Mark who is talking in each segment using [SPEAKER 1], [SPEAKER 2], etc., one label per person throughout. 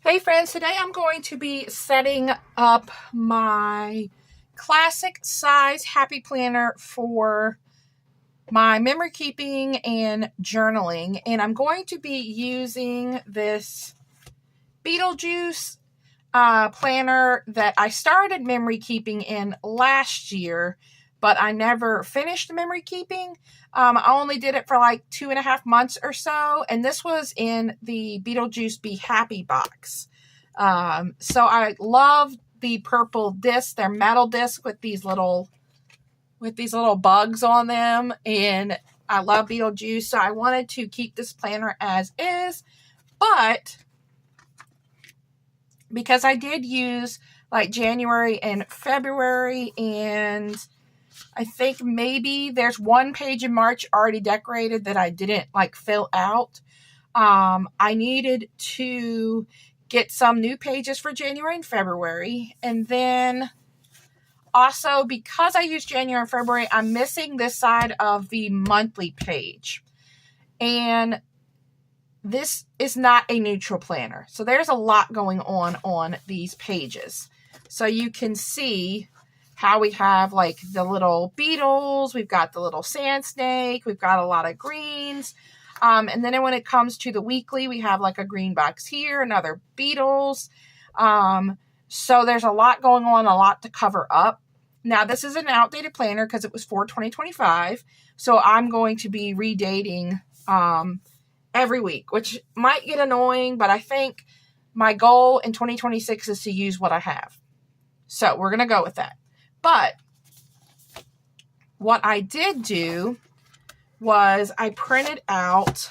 [SPEAKER 1] Hey friends, today I'm going to be setting up my classic size happy planner for my memory keeping and journaling, and I'm going to be using this Beetlejuice planner that I started memory keeping in last year, but I never finished memory keeping. I only did it for like 2.5 months or so, and this was in the Beetlejuice Be Happy box. So I love the purple discs. They're metal discs with these little bugs on them, and I love Beetlejuice, so I wanted to keep this planner as is, but because I did use like January and February, and I think maybe there's one page in March already decorated that I didn't like fill out. I needed to get some new pages for January and February, and then also because I used January and February, I'm missing this side of the monthly page, and this is not a neutral planner. So there's a lot going on these pages. So you can see how we have like the little beetles, we've got the little sand snake, we've got a lot of greens. And then when it comes to the weekly, we have like a green box here, another beetles. So there's a lot going on, a lot to cover up. Now this is an outdated planner because it was for 2025. So I'm going to be redating every week, which might get annoying, but I think my goal in 2026 is to use what I have. So we're going to go with that. But what I did do was I printed out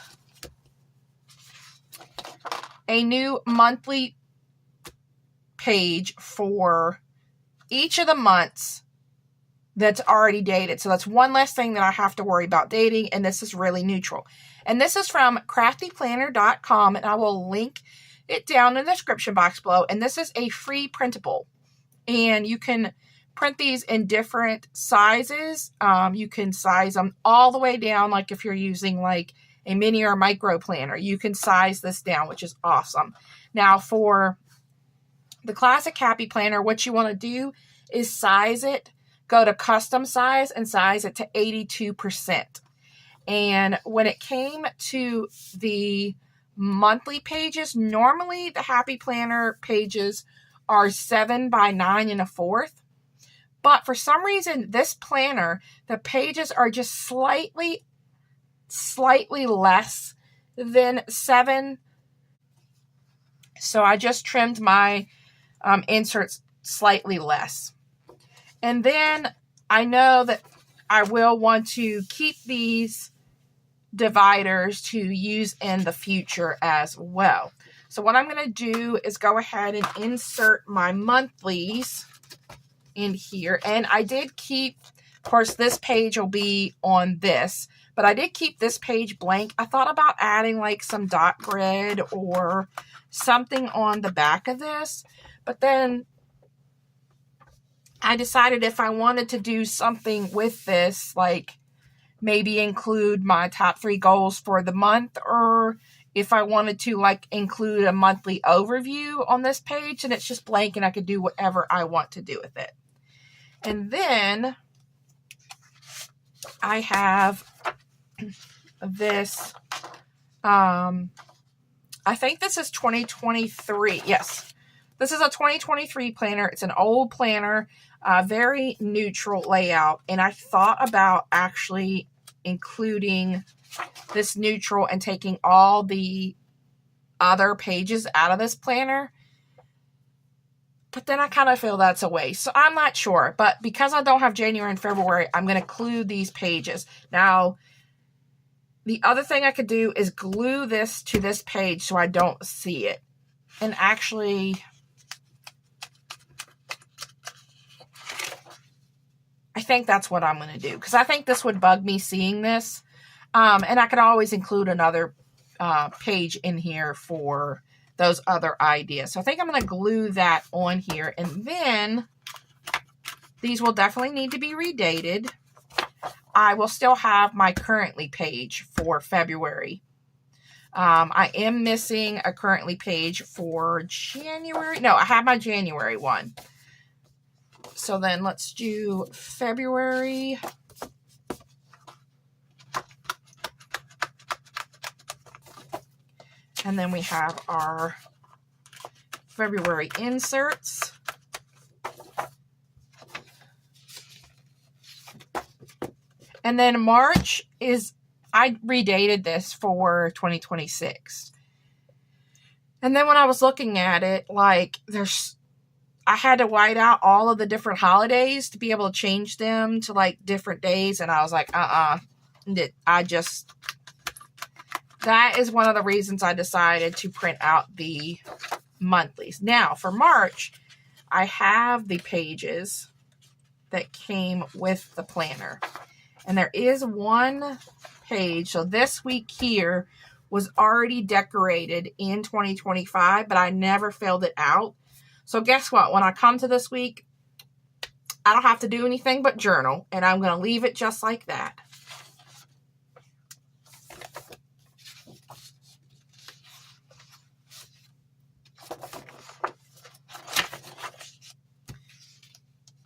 [SPEAKER 1] a new monthly page for each of the months that's already dated. So that's one less thing that I have to worry about dating, and this is really neutral. And this is from craftyplanner.com, and I will link it down in the description box below. And this is a free printable, and you can print these in different sizes. You can size them all the way down, like if you're using like a mini or micro planner, you can size this down, which is awesome. Now for the classic happy planner, what you want to do is size it, go to custom size and size it to 82%. And when it came to the monthly pages, normally the happy planner pages are 7 by 9 1/4. But for some reason, this planner, the pages are just slightly less than 7. So I just trimmed my inserts slightly less. And then I know that I will want to keep these dividers to use in the future as well. So what I'm going to do is go ahead and insert my monthlies in here. And I did keep, of course, this page will be on this, but I did keep this page blank. I thought about adding like some dot grid or something on the back of this, but then I decided if I wanted to do something with this, like maybe include my top 3 goals for the month, or if I wanted to like include a monthly overview on this page, and it's just blank and I could do whatever I want to do with it. And then I have this, I think this is 2023. Yes, this is a 2023 planner. It's an old planner, very neutral layout. And I thought about actually including this neutral and taking all the other pages out of this planner. But then I kind of feel that's a waste. So I'm not sure. But because I don't have January and February, I'm going to include these pages. Now, the other thing I could do is glue this to this page so I don't see it. And actually, I think that's what I'm going to do, because I think this would bug me seeing this. And I could always include another page in here for those other ideas. So I think I'm going to glue that on here, and then these will definitely need to be redated. I will still have my currently page for February. I am missing a currently page for January. No, I have my January one. So then let's do February. And then we have our February inserts. And then March is, I redated this for 2026. And then when I was looking at it, like I had to white out all of the different holidays to be able to change them to like different days. And I was like, that is one of the reasons I decided to print out the monthlies. Now for March, I have the pages that came with the planner. And there is one page. So this week here was already decorated in 2025, but I never filled it out. So guess what? When I come to this week, I don't have to do anything but journal, and I'm going to leave it just like that.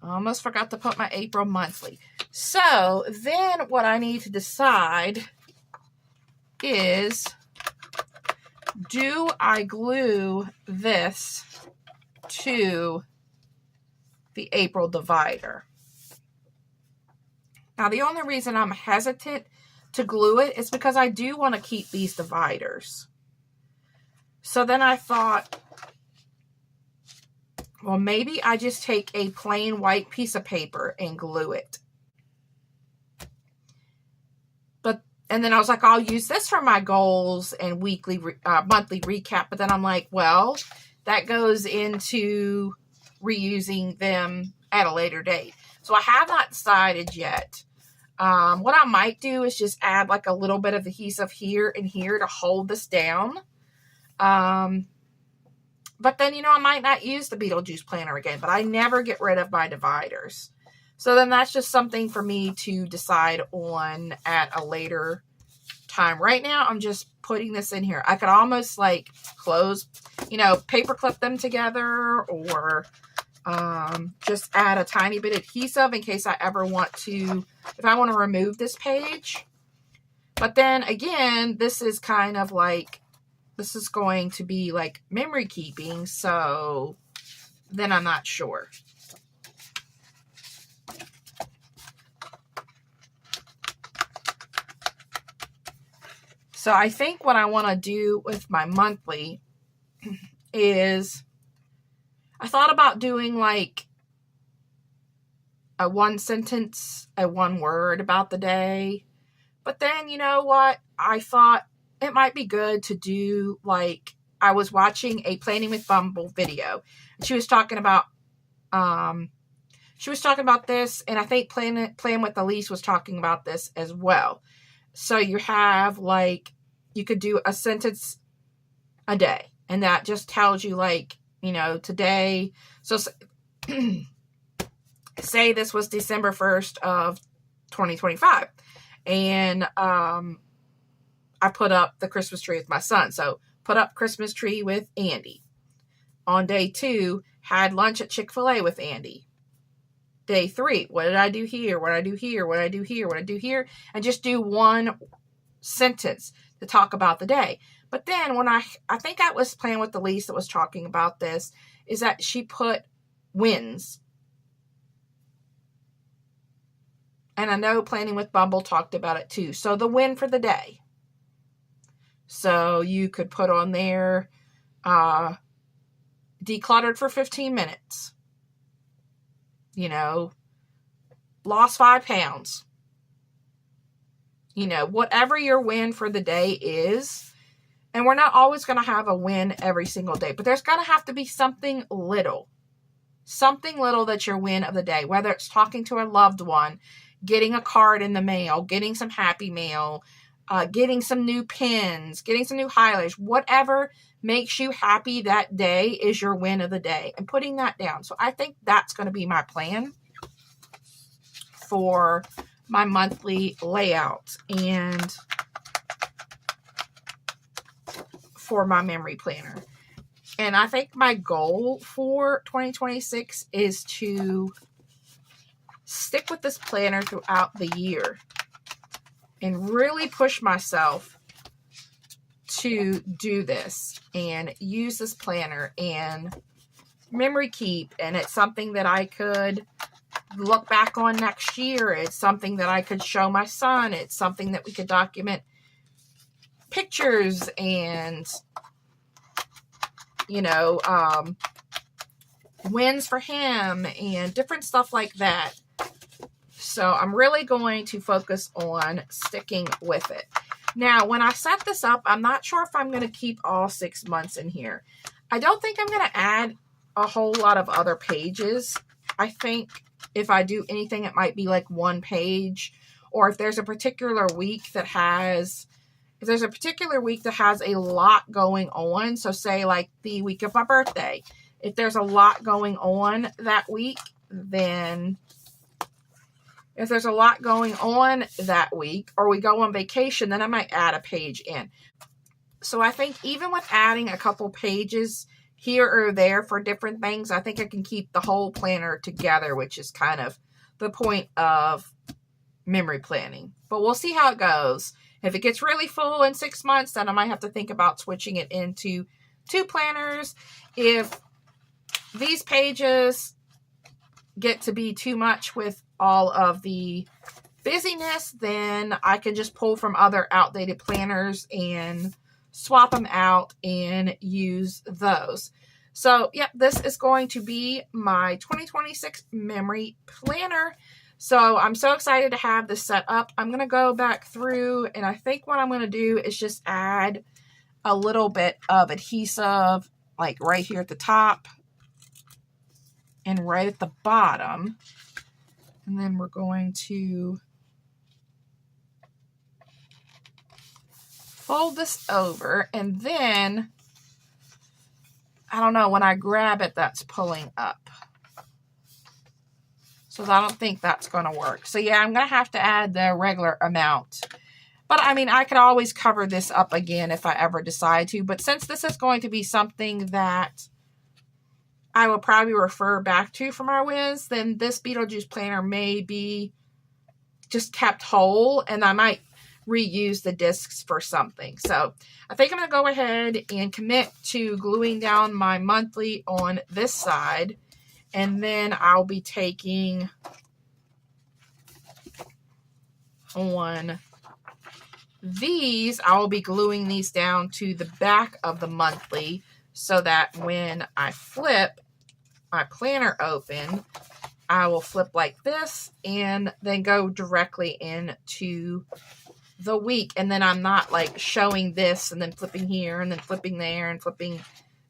[SPEAKER 1] I almost forgot to put my April monthly. So then what I need to decide is, do I glue this to the April divider? Now the only reason I'm hesitant to glue it is because I do want to keep these dividers. So then I thought, well, maybe I just take a plain white piece of paper and glue it. And then I was like, I'll use this for my goals and monthly recap. But then I'm like, well, that goes into reusing them at a later date. So I have not decided yet. What I might do is just add like a little bit of adhesive here and here to hold this down. But then, I might not use the Beetlejuice planner again, but I never get rid of my dividers. So then that's just something for me to decide on at a later time. Right now, I'm just putting this in here. I could almost like close, paper clip them together, or just add a tiny bit of adhesive in case I ever want to, if I want to remove this page. But then again, this is kind of like, this is going to be like memory keeping. So then I'm not sure. So I think what I want to do with my monthly is, I thought about doing like a one sentence, a one word about the day. But then, you know what? I thought it might be good to do like, I was watching a Planning with Bumble video. And she was talking about this, and I think Plan with Elise was talking about this as well. So you have like, you could do a sentence a day, and that just tells you like, today. So say this was December 1st of 2025, and I put up the Christmas tree with my son. So put up Christmas tree with Andy. On day 2, had lunch at Chick-fil-A with Andy. Day 3, what did I do here? What did I do here? What did I do here? What did I do here? And just do one sentence to talk about the day. But then when I think I was playing with Elise that was talking about this, is that she put wins. And I know Planning with Bumble talked about it too. So the win for the day. So you could put on there, decluttered for 15 minutes. Lost 5 pounds. Whatever your win for the day is. And we're not always going to have a win every single day, but there's going to have to be something little that's your win of the day, whether it's talking to a loved one, getting a card in the mail, getting some happy mail, getting some new pens, getting some new highlighters, whatever makes you happy that day is your win of the day, and putting that down. So I think that's going to be my plan for my monthly layout. And for my memory planner. And I think my goal for 2026 is to stick with this planner throughout the year and really push myself to do this and use this planner and memory keep. And it's something that I could look back on next year. It's something that I could show my son. It's something that we could document pictures and, you know, wins for him and different stuff like that. So I'm really going to focus on sticking with it. Now, when I set this up, I'm not sure if I'm going to keep all 6 months in here. I don't think I'm going to add a whole lot of other pages. I think if I do anything, it might be like 1 page, or if there's a particular week that has, a lot going on. So say like the week of my birthday, if there's a lot going on that week, or we go on vacation, then I might add a page in. So I think even with adding a couple pages here or there for different things, I think I can keep the whole planner together, which is kind of the point of memory planning. But we'll see how it goes. If it gets really full in 6 months, then I might have to think about switching it into 2 planners. If these pages get to be too much with all of the busyness, then I can just pull from other outdated planners and swap them out and use those. So, yeah, this is going to be my 2026 memory planner. So I'm so excited to have this set up. I'm going to go back through, and I think what I'm going to do is just add a little bit of adhesive, like right here at the top and right at the bottom. And then we're going to fold this over, and then, I don't know, when I grab it, that's pulling up. So I don't think that's going to work. So yeah, I'm going to have to add the regular amount. But I mean, I could always cover this up again if I ever decide to. But since this is going to be something that I will probably refer back to from our whiz, then this Beetlejuice planner may be just kept whole, and I might reuse the discs for something. So I think I'm going to go ahead and commit to gluing down my monthly on this side, and then I'll be taking on these, I will be gluing these down to the back of the monthly so that when I flip my planner open, I will flip like this and then go directly into the week. And then I'm not like showing this and then flipping here and then flipping there and flipping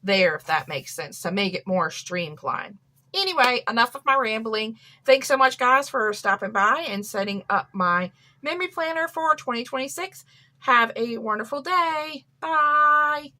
[SPEAKER 1] there, if that makes sense, to make it more streamlined. Anyway, enough of my rambling. Thanks so much, guys, for stopping by and setting up my memory planner for 2026. Have a wonderful day. Bye.